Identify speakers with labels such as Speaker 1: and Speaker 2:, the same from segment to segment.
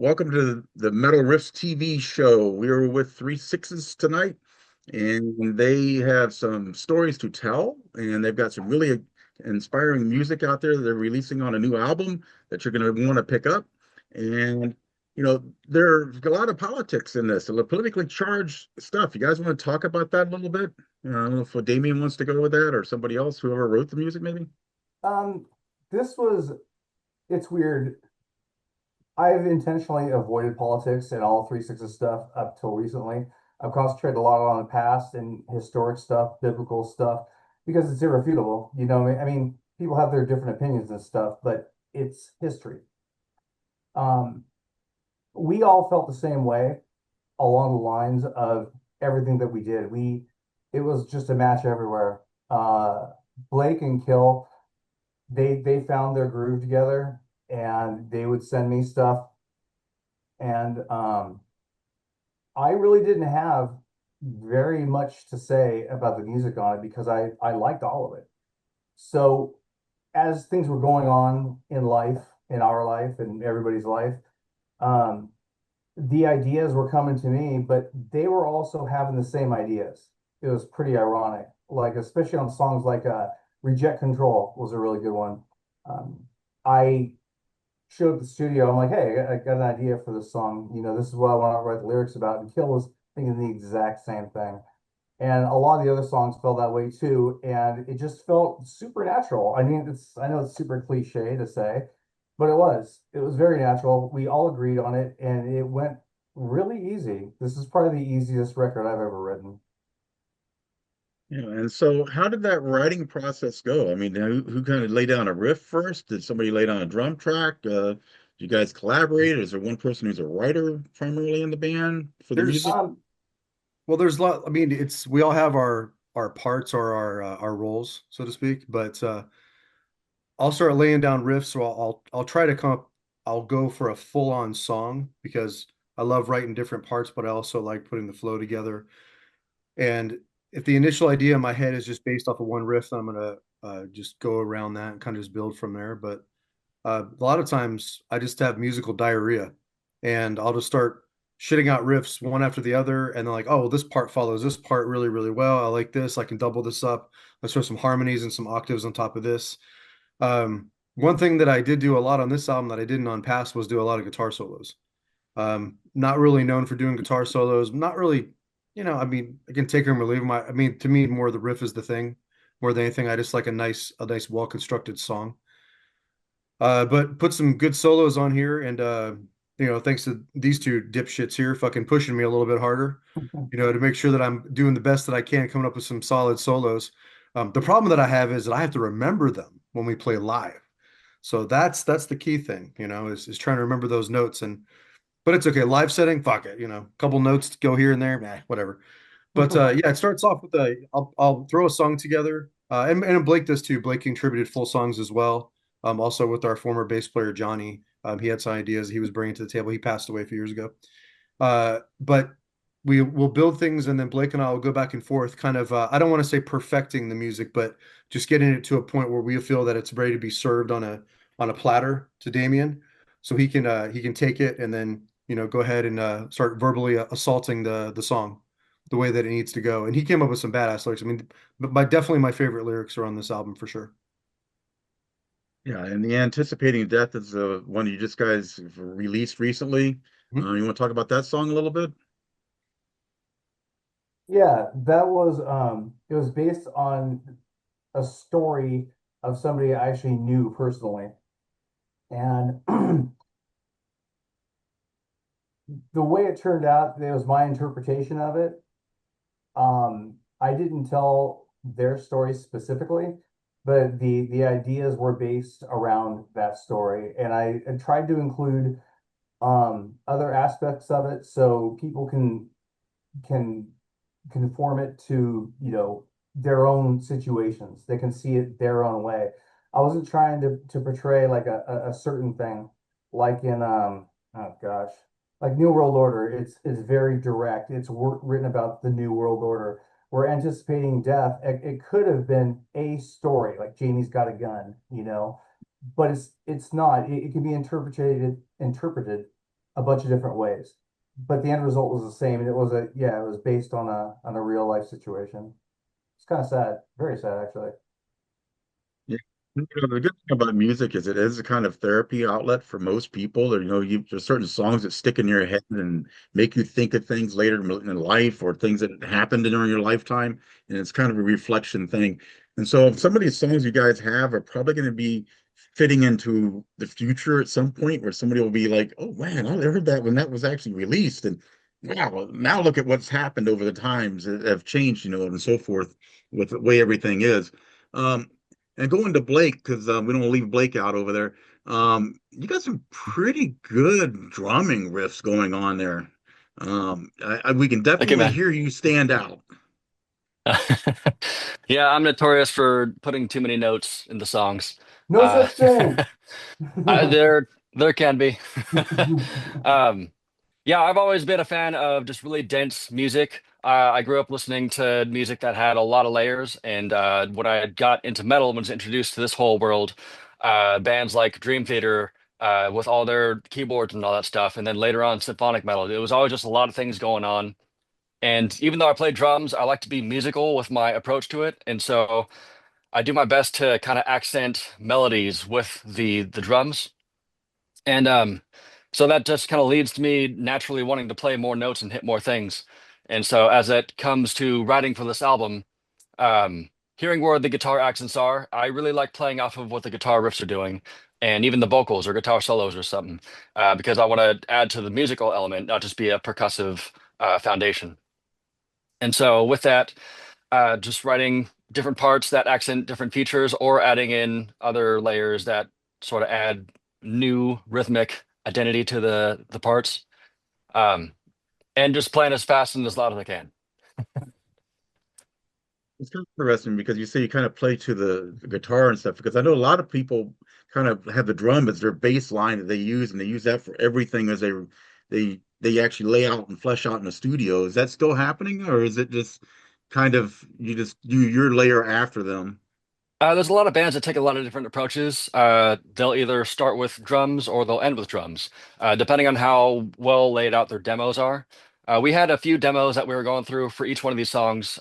Speaker 1: welcome to the Metal Riffs TV show. We're with Three Sixes tonight, and they have some stories to tell, and they've got some really inspiring music out there that they're releasing on a new album that you're going to want to pick up. And, there's a lot of politics in this, a lot of politically charged stuff. You guys want to talk about that a little bit? I don't know if Damien wants to go with that or somebody else, whoever wrote the music, maybe.
Speaker 2: Um, this was, it's weird. I've intentionally avoided politics and all 360 stuff up till recently. I've concentrated a lot on the past and historic stuff, biblical stuff, because it's irrefutable. People have their different opinions and stuff, but it's history. Um, we all felt the same way along the lines of everything that we did. It was just a match everywhere. Blake and Kill, they found their groove together and they would send me stuff and I really didn't have very much to say about the music on it because I liked all of it. So as things were going on in life, in our life and everybody's life, um, the ideas were coming to me, but they were also having the same ideas. It was pretty ironic, like especially on songs like Reject Control was a really good one. Um, I showed the studio, I'm like, hey, I got an idea for this song. This is what I want to write the lyrics about. And Kill was thinking the exact same thing. And a lot of the other songs felt that way too. And it just felt supernatural. I know it's super cliche to say, but it was very natural. We all agreed on it and it went really easy. This is probably the easiest record I've ever written.
Speaker 1: Yeah, and so how did that writing process go? I mean, who kind of laid down a riff first? Did somebody lay down a drum track? Did you guys collaborate? Is there one person who's a writer primarily in the band for the
Speaker 3: There's
Speaker 1: music?
Speaker 2: Um,
Speaker 3: well, there's a lot. I mean, it's we all have our parts or our roles, so to speak. But I'll start laying down riffs. So I'll try to come up. I'll go for a full on song because I love writing different parts, but I also like putting the flow together. And if the initial idea in my head is just based off of one riff, then I'm gonna just go around that and kind of just build from there. But a lot of times I just have musical diarrhea and I'll just start shitting out riffs one after the other. And then like, oh, well, this part follows this part really, really well. I like this. I can double this up. Let's throw some harmonies and some octaves on top of this. One thing that I did do a lot on this album that I didn't on past was do a lot of guitar solos. Not really known for doing guitar solos. Not really, I mean, I can take them or leave them. I mean, to me, more the riff is the thing more than anything. I just like a nice, well-constructed song. But put some good solos on here, and thanks to these two dipshits here, fucking pushing me a little bit harder, to make sure that I'm doing the best that I can, coming up with some solid solos. The problem that I have is that I have to remember them when we play live. So that's the key thing, is trying to remember those notes. But it's okay. Live setting, fuck it, a couple notes to go here and there, nah, whatever. But yeah, it starts off with I'll throw a song together. And Blake does too. Blake contributed full songs as well. Also with our former bass player Johnny. He had some ideas he was bringing to the table. He passed away a few years ago. But we will build things and then Blake and I will go back and forth, kind of I don't want to say perfecting the music, but just getting it to a point where we feel that it's ready to be served on a platter to Damien. So he can take it and then go ahead and start verbally assaulting the song the way that it needs to go. And he came up with some badass lyrics. I mean, but definitely my favorite lyrics are on this album for sure.
Speaker 1: Yeah, and the Anticipating Death is one you just guys released recently.
Speaker 3: Mhm.
Speaker 1: You want to talk about that song a little bit?
Speaker 2: yeah, that was it was based on a story of somebody I actually knew personally. And the way it turned out, it was my interpretation of it. I didn't tell their story specifically, but the ideas were based around that story, and I tried to include other aspects of it so people can conform it to their own situations. They can see it their own way. I wasn't trying to portray like a certain thing, like in oh gosh, like New World Order. It's very direct. It's written about the New World Order. We're anticipating death. It could have been a story, like Janie's got a gun, but it's not. It can be interpreted a bunch of different ways. But the end result was the same, and it was a yeah, it was based on a real life situation. It's kind of sad, very sad actually.
Speaker 1: Yeah. The good thing about music is it is a kind of therapy outlet for most people. Or, there's certain songs that stick in your head and make you think of things later in life or things that happened during your lifetime. And it's kind of a reflection thing. And so some of these songs you guys have are probably going to be fitting into the future at some point where somebody will be like, oh man, I heard that when that was actually released. And wow, now look at what's happened over the times that have changed, and so forth with the way everything is. Um, and going to Blake, because we don't leave Blake out over there. You got some pretty good drumming riffs going on there. We can
Speaker 4: Thank you,
Speaker 1: definitely
Speaker 4: man.
Speaker 1: hear you stand out.
Speaker 4: Yeah, I'm notorious for putting too many notes in the songs.
Speaker 2: No
Speaker 4: Uh,
Speaker 2: such thing.
Speaker 4: there can be. Um, yeah, I've always been a fan of just really dense music. I grew up listening to music that had a lot of layers, and when I got into metal, and was introduced to this whole world, bands like Dream Theater, with all their keyboards and all that stuff, and then later on symphonic metal. It was always just a lot of things going on. And even though I play drums, I like to be musical with my approach to it. And so I do my best to kind of accent melodies with the drums. And so that just kind of leads to me naturally wanting to play more notes and hit more things. And so as it comes to writing for this album, hearing where the guitar accents are, I really like playing off of what the guitar riffs are doing. And even the vocals or guitar solos or something, because I want to add to the musical element, not just be a percussive foundation. And so with that, just writing different parts that accent different features or adding in other layers that sort of add new rhythmic identity to the parts. Um, and just playing as fast and as loud as I can.
Speaker 1: It's kind of interesting because you say you kind of play to the guitar and stuff, because I know a lot of people kind of have the drum as their bass line that they use, and they use that for everything as they actually lay out and flesh out in the studio. Is that still happening, or is it just kind of you just do your layer after them?
Speaker 4: There's a lot of bands that take a lot of different approaches. They'll either start with drums or they'll end with drums, depending on how well laid out their demos are. We had a few demos that we were going through for each one of these songs.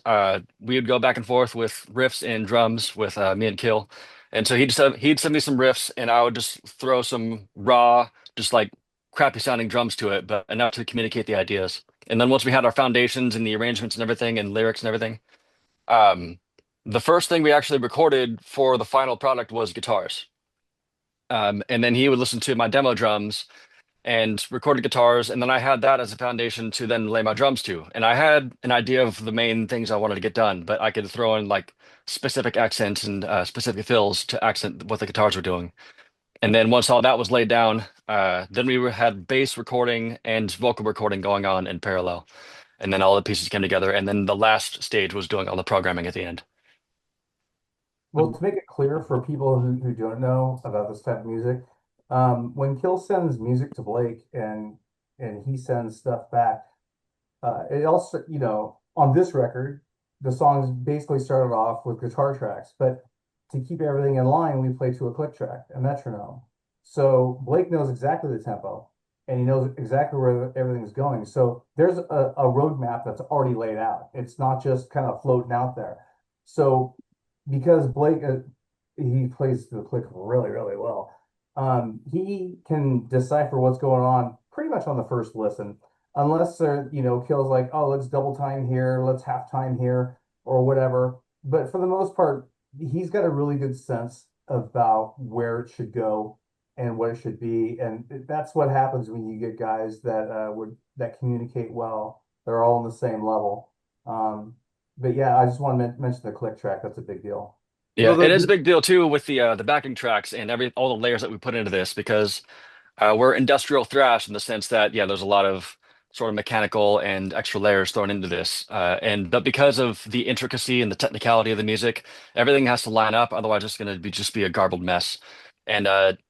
Speaker 4: We would go back and forth with riffs and drums with me and Kill, and so he'd send me some riffs, and I would just throw some raw, just like crappy sounding drums to it, but enough to communicate the ideas. And then once we had our foundations and the arrangements and everything and lyrics and everything. Um, the first thing we actually recorded for the final product was guitars. And then he would listen to my demo drums and recorded guitars. And then I had that as a foundation to then lay my drums to. And I had an idea of the main things I wanted to get done, but I could throw in like specific accents and specific fills to accent what the guitars were doing. And then once all that was laid down, then had bass recording and vocal recording going on in parallel. And then all the pieces came together. And then the last stage was doing all the programming at the end.
Speaker 2: Well, to make it clear for people who don't know about this type of music, when Kill sends music to Blake and he sends stuff back, it also, on this record, the songs basically started off with guitar tracks, but to keep everything in line, we play to a click track, a metronome. So Blake knows exactly the tempo and he knows exactly where everything's going. So there's a roadmap that's already laid out. It's not just kind of floating out there. So because Blake, he plays the click really, really well. He can decipher what's going on pretty much on the first listen unless they're, Kill's like, oh, let's double time here, let's half time here, or whatever. But for the most part, he's got a really good sense about where it should go and what it should be. And that's what happens when you get guys that that communicate well. They're all on the same level. But yeah, I just want to mention the click track. That's a big deal.
Speaker 4: Yeah,
Speaker 3: Well,
Speaker 4: it is a big deal too with the backing tracks and all the layers that we put into this because we're industrial thrash in the sense that yeah, there's a lot of sort of mechanical and extra layers thrown into this, and but because of the intricacy and the technicality of the music, everything has to line up. Otherwise, it's going to be just be a garbled mess. And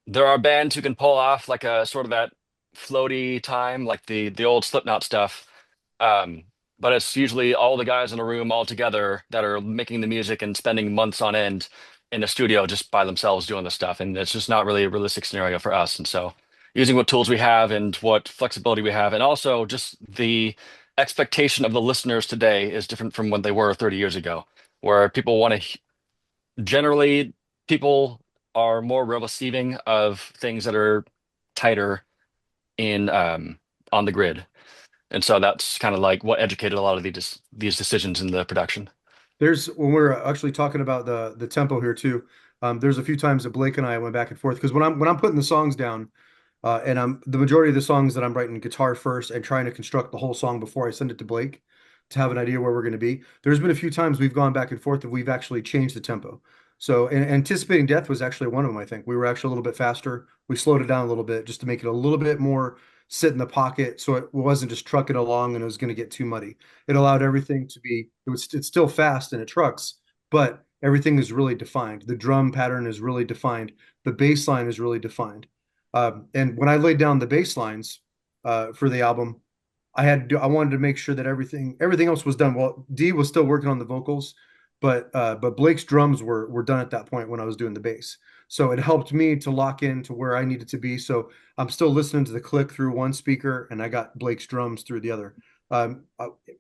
Speaker 4: there are bands who can pull off like a sort of that floaty time, like the old Slipknot stuff. Um, but it's usually all the guys in a room all together that are making the music and spending months on end in the studio just by themselves doing the stuff, and it's just not really a realistic scenario for us. And so. using what tools we have and what flexibility we have, and also just the expectation of the listeners today is different from when they were 30 years ago, where people want to generally people are more receiving of things that are tighter in on the grid. And so that's kind of like what educated a lot of these decisions in the production.
Speaker 3: There's when we're actually talking about the tempo here too. There's a few times that Blake and I went back and forth because when I'm putting the songs down, and I'm the majority of the songs that I'm writing guitar first and trying to construct the whole song before I send it to Blake to have an idea where we're going to be. There's been a few times we've gone back and forth and we've actually changed the tempo. So, and Anticipating Death was actually one of them, I think. We were actually a little bit faster. We slowed it down a little bit just to make it a little bit more sit in the pocket so it wasn't just trucking along and it was going to get too muddy. It allowed everything to be, it's still fast and it trucks, but everything is really defined. The drum pattern is really defined. The bass line is really defined. And when I laid down the bass lines for the album, I wanted to make sure that everything else was done. Well, D was still working on the vocals, but Blake's drums were done at that point when I was doing the bass. So it helped me to lock in to where I needed to be. So I'm still listening to the click through one speaker, and I got Blake's drums through the other,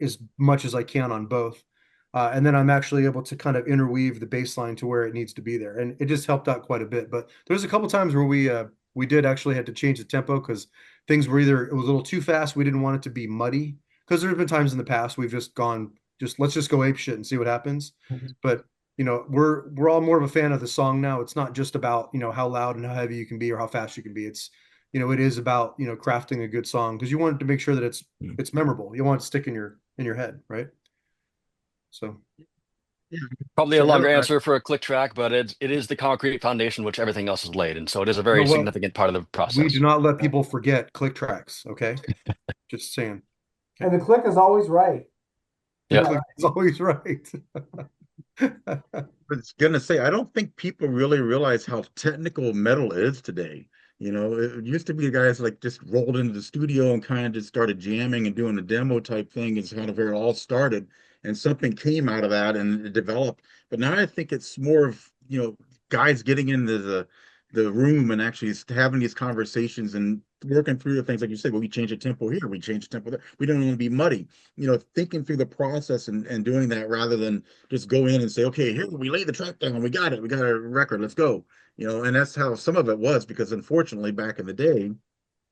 Speaker 3: as much as I can on both. And then I'm actually able to kind of interweave the bass line to where it needs to be there, and it just helped out quite a bit. But there's a couple times where we did actually had to change the tempo because things were either it was a little too fast. We didn't want it to be muddy because there's been times in the past we've just gone just let's just go ape shit and see what happens. But we're all more of a fan of the song now. It's not just about how loud and how heavy you can be or how fast you can be. It's it is about crafting a good song because you want to make sure that it's memorable. You want it to stick in your head, right? So
Speaker 1: Yeah.
Speaker 4: Probably a
Speaker 1: So
Speaker 4: longer answer for a click track, but it is the concrete foundation which everything else is laid, and so it is a
Speaker 3: you know
Speaker 4: very
Speaker 3: what?
Speaker 4: significant part of the
Speaker 3: We do
Speaker 4: process.
Speaker 3: not let people forget click tracks. Okay, just saying.
Speaker 2: And
Speaker 3: Okay,
Speaker 2: the click is always right.
Speaker 3: the
Speaker 4: Yep.
Speaker 3: click is always right.
Speaker 1: I was gonna say, I don't think people really realize how technical metal is today. It used to be guys like just rolled into the studio and kind of just started jamming and doing a demo type thing is kind of where it all started. And something came out of that and it developed. But now I think it's more of, guys getting into the room and actually having these conversations and working through the things like you said, well, we change the tempo here, we change the tempo there. We don't want to be muddy. Thinking through the process and doing that rather than just go in and say, okay, here we lay the track down, we got it, we got a record, let's go. And that's how some of it was because unfortunately back in the day,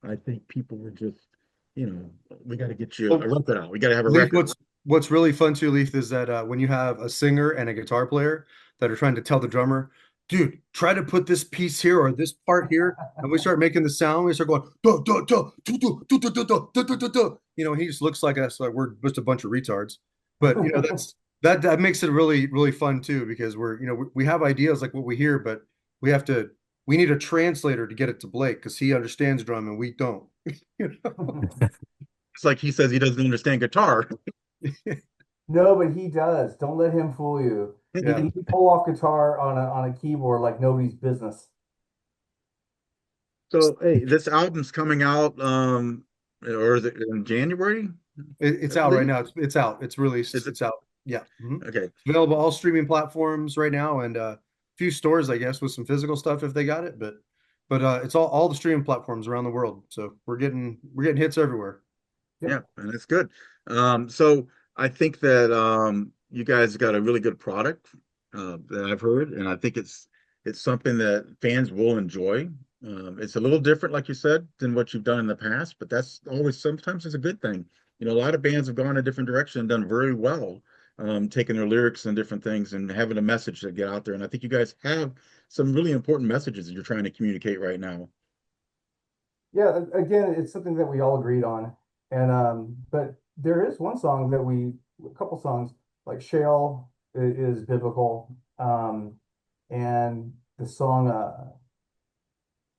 Speaker 1: I think people were just, we got to get you a
Speaker 3: Well,
Speaker 1: record out. We got to have a
Speaker 3: Leaf,
Speaker 1: record.
Speaker 3: what's really fun too, Leaf, is that when you have a singer and a guitar player that are trying to tell the drummer, dude, try to put this piece here or this part here, and we start making the sound, we start going, duh, duh, duh, duh, duh, duh, duh, duh, duh, duh, duh, duh, duh. He just looks like us, like we're just a bunch of retards. But that makes it really, really fun too, because we have ideas like what we hear, but we have to we need a translator to get it to Blake because he understands drum and we don't. You know?
Speaker 1: It's like he says he doesn't understand guitar.
Speaker 2: No, but he does. Don't let him fool you. He
Speaker 3: Yeah.
Speaker 2: can pull off guitar on a keyboard like nobody's business.
Speaker 1: So, hey, this album's coming out, or is it in January,
Speaker 3: It's
Speaker 1: I
Speaker 3: out right
Speaker 1: believe?
Speaker 3: now. It's out. It's released.
Speaker 1: Is it?
Speaker 3: It's out. Yeah. Mhm.
Speaker 1: Okay.
Speaker 3: Available all streaming platforms right now and a few stores, I guess, with some physical stuff if they got it. But it's all the streaming platforms around the world. So we're getting hits everywhere.
Speaker 2: Yep.
Speaker 1: Yeah, and it's good. So I think that you guys got a really good product that I've heard, and I think it's something that fans will enjoy. It's a little different, like you said, than what you've done in the past, but that's always sometimes it's a good thing. A lot of bands have gone a different direction and done very well, taking their lyrics and different things and having a message to get out there. And I think you guys have some really important messages that you're trying to communicate right now.
Speaker 2: Yeah, again, it's something that we all agreed on. And but there is one song that a couple songs like Shale is biblical. And the song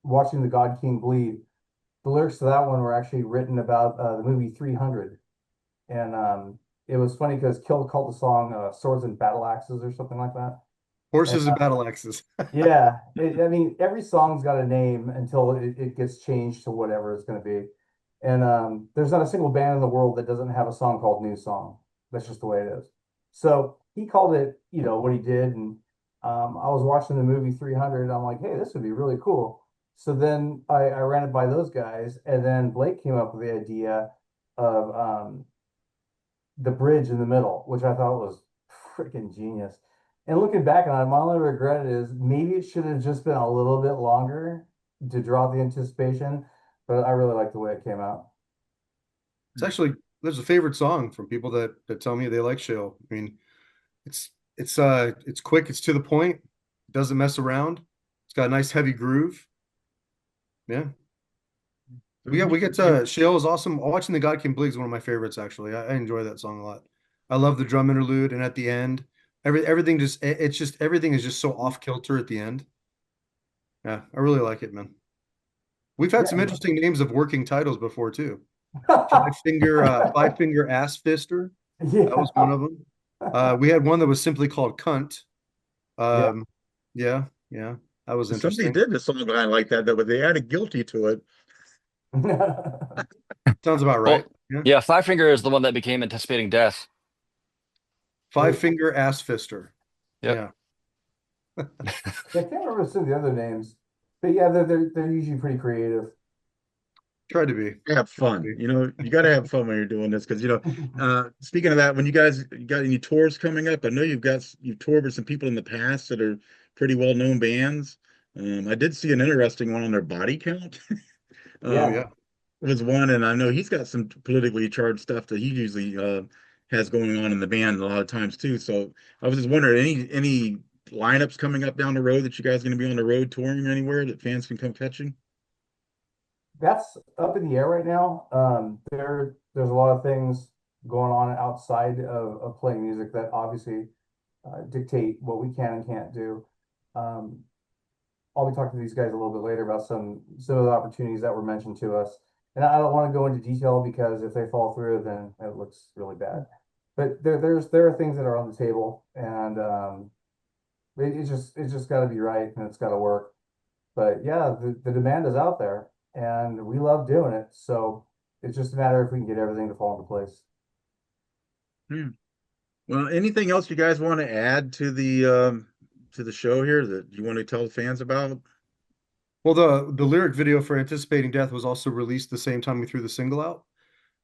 Speaker 2: Watching the God King Bleed, the lyrics to that one were actually written about the movie 300. And it was funny because Kill called the song Swords and Battle Axes or something like that. And
Speaker 3: Horses and battle axes.
Speaker 2: yeah, I mean, every song's got a name until it gets changed to whatever it's going to be. And there's not a single band in the world that doesn't have a song called New Song. That's just the way it is. So he called it, what he did. And I was watching the movie 300. I'm like, hey, this would be really cool. So then I ran it by those guys, and then Blake came up with the idea of the bridge in the middle, which I thought was freaking genius. And looking back on it, my only regret is maybe it should have just been a little bit longer to draw the anticipation, but I really like the way it came out.
Speaker 3: It's actually there's a favorite song from people that tell me they like Shale. I mean, it's quick, it's to the point, doesn't mess around. It's got a nice heavy groove. Yeah. We get Shale is awesome. Watching the God Can Bleed is one of my favorites actually. I enjoy that song a lot. I love the drum interlude and at the end, everything just it's just everything is just so off kilter at the end. Yeah, I really like it, man. We've had some
Speaker 2: Yeah.
Speaker 3: interesting names of working titles before too. Five finger ass fister. That was one
Speaker 2: Yeah.
Speaker 3: of them. We had one that was simply called cunt.
Speaker 2: Yeah.
Speaker 3: Um, yeah, yeah, that was
Speaker 1: Somebody
Speaker 3: interesting.
Speaker 1: did a song line like that, but they added guilty to it.
Speaker 3: Sounds about right.
Speaker 4: Well,
Speaker 3: Yeah.
Speaker 4: yeah, Five Finger is the one that became Anticipating Death.
Speaker 3: Five finger ass fister.
Speaker 4: Yep.
Speaker 3: Yeah,
Speaker 2: I can't remember some of the other names, but yeah, they're usually pretty creative.
Speaker 3: tried to be.
Speaker 1: Have
Speaker 3: Tried to
Speaker 1: fun.
Speaker 3: be.
Speaker 1: You got to have fun when you're doing this because speaking of that, when you got any tours coming up, I know you've toured with some people in the past that are pretty well known bands. I did see an interesting one on their body count.
Speaker 3: Oh
Speaker 1: Um,
Speaker 2: Yeah,
Speaker 3: yeah.
Speaker 1: was one, and I know he's got some politically charged stuff that he usually has going on in the band a lot of times too. So I was just wondering, any lineups coming up down the road that you guys going to be on the road touring anywhere that fans can come catching?
Speaker 2: that's up in the air right now. There's a lot of things going on outside of playing music that obviously dictate what we can and can't do. Um, I'll be talking to these guys a little bit later about some of the opportunities that were mentioned to us. And I don't want to go into detail because if they fall through, then it looks really bad. But there are things that are on the table, and it's just got to be right and it's got to work. But yeah, the demand is out there, and we love doing it. So it's just a matter if we can get everything to fall into place.
Speaker 1: Hmm. Well, anything else you guys want to add to the show here that you want to tell the fans about?
Speaker 3: Well, the lyric video for Anticipating Death was also released the same time we threw the single out.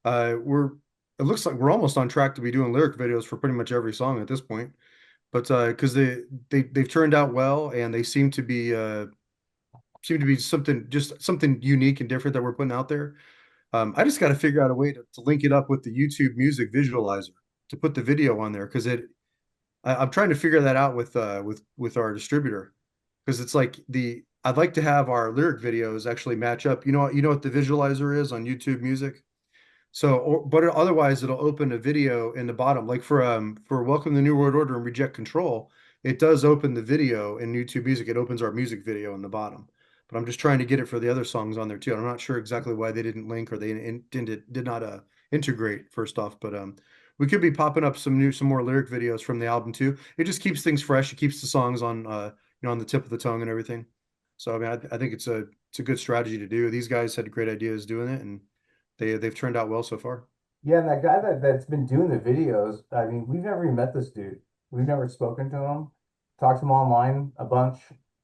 Speaker 3: We're it looks like we're almost on track to be doing lyric videos for pretty much every song at this point. But because they've turned out well and they seem to be something unique and different that we're putting out there. I just got to figure out a way to link it up with the YouTube music visualizer to put the video on there because I'm trying to figure that out with our distributor because it's like the I'd like to have our lyric videos actually match up. You know what the visualizer is on YouTube Music. So, but otherwise, it'll open a video in the bottom, like for Welcome to the New World Order and Reject Control. It does open the video in YouTube Music. It opens our music video in the bottom. But I'm just trying to get it for the other songs on there too. I'm not sure exactly why they didn't link or they did not integrate first off. But we could be popping up some more lyric videos from the album too. It just keeps things fresh. It keeps the songs on on the tip of the tongue and everything. So I mean, I think it's a good strategy to do. These guys had great ideas doing it, and they've turned out well so far.
Speaker 2: Yeah, and that guy that's been doing the videos, I mean, we've never even met this dude. We've never spoken to him, talked to him online a bunch,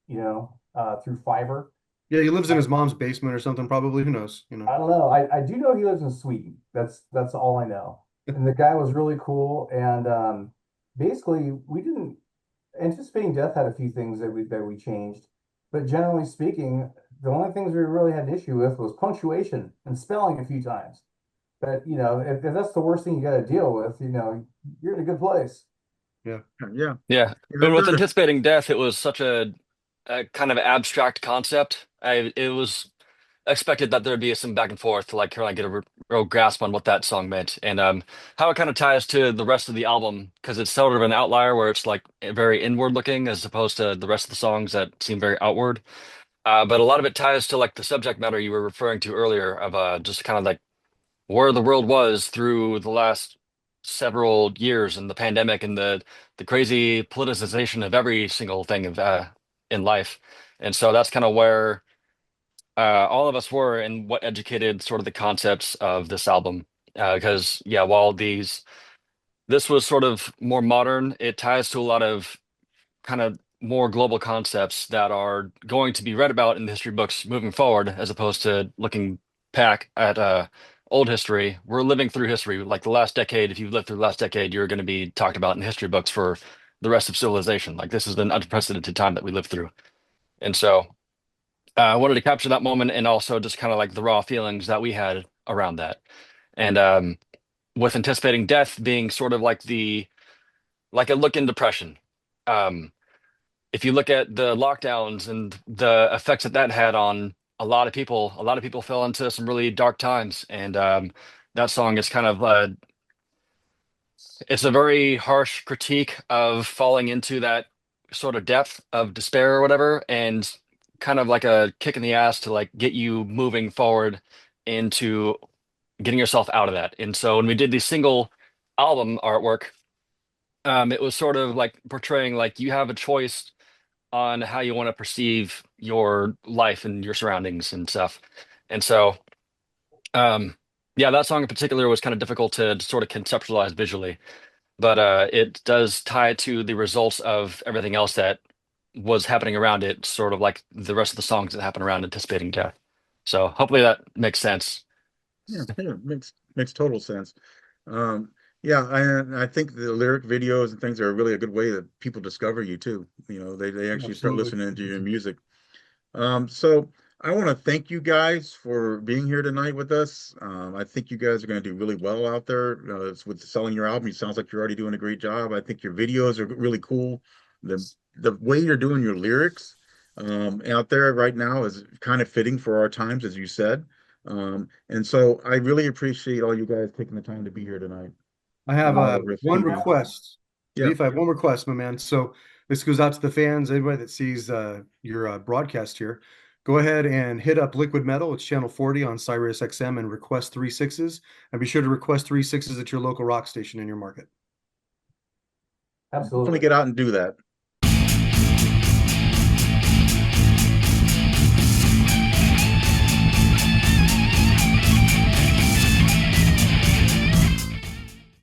Speaker 2: through Fiverr.
Speaker 3: Yeah, he lives in his mom's basement or something, probably. Who knows?
Speaker 2: I don't know. I do know he lives in Sweden. That's all I know. And the guy was really cool. And basically, we didn't anticipating death had a few things that we changed, but generally speaking, the only things we really had an issue with was punctuation and spelling a few times. But if that's the worst thing you got to deal with, you're in a good place.
Speaker 3: Yeah.
Speaker 1: Yeah.
Speaker 4: Yeah.
Speaker 1: Yeah,
Speaker 4: And
Speaker 1: I've
Speaker 4: with
Speaker 1: got a
Speaker 4: Anticipating Death, it was such a kind of abstract concept. It was expected that there'd be some back and forth to like kind of get a real grasp on what that song meant and how it kind of ties to the rest of the album because it's sort of an outlier where it's like very inward looking as opposed to the rest of the songs that seem very outward. But a lot of it ties to like the subject matter you were referring to earlier of just kind of like where the world was through the last several years and the pandemic and the crazy politicization of every single thing in life. And so that's kind of where all of us were and what educated sort of the concepts of this album. Because yeah, while this was sort of more modern, it ties to a lot of kind of more global concepts that are going to be read about in the history books moving forward, as opposed to looking back at old history. We're living through history. Like the last decade, if you lived through the last decade, you're going to be talked about in history books for the rest of civilization. Like this is an unprecedented time that we lived through. And so I wanted to capture that moment and also just kind of like the raw feelings that we had around that. And with anticipating death being sort of like like a look in depression. Um, if you look at the lockdowns and the effects that that had on a lot of people fell into some really dark times. And that song is kind of it's a very harsh critique of falling into that sort of depth of despair or whatever, and kind of like a kick in the ass to like get you moving forward into getting yourself out of that. And so when we did the single album artwork, it was sort of like portraying like you have a choice on how you want to perceive your life and your surroundings and stuff. And so, um, yeah, that song in particular was kind of difficult to sort of conceptualize visually, but it does tie to the results of everything else that was happening around it, sort of like the rest of the songs that happen around anticipating death. So hopefully that makes sense.
Speaker 1: Yeah, yeah, makes total sense. Um, yeah, I think the lyric videos and things are really a good way that people discover you too. You know, they actually start
Speaker 2: Absolutely.
Speaker 1: listening to your music. So I want to thank you guys for being here tonight with us. I think you guys are going to do really well out there with selling your album. It sounds like you're already doing a great job. I think your videos are really cool. The the way you're doing your lyrics out there right now is kind of fitting for our times, as you said. And so I really appreciate all you guys taking the time to be here tonight
Speaker 3: I have
Speaker 1: on Riff
Speaker 3: one
Speaker 1: TV.
Speaker 3: request.
Speaker 1: Yeah,
Speaker 3: Leaf, I have one request, my man. So this goes out to the fans, anybody that sees your broadcast here. Go ahead and hit up Liquid Metal. It's channel 40 on Sirius XM and request 3 6s. And be sure to request 3 6s at your local rock station in your market.
Speaker 1: definitely
Speaker 2: Absolutely.
Speaker 1: get out and do that.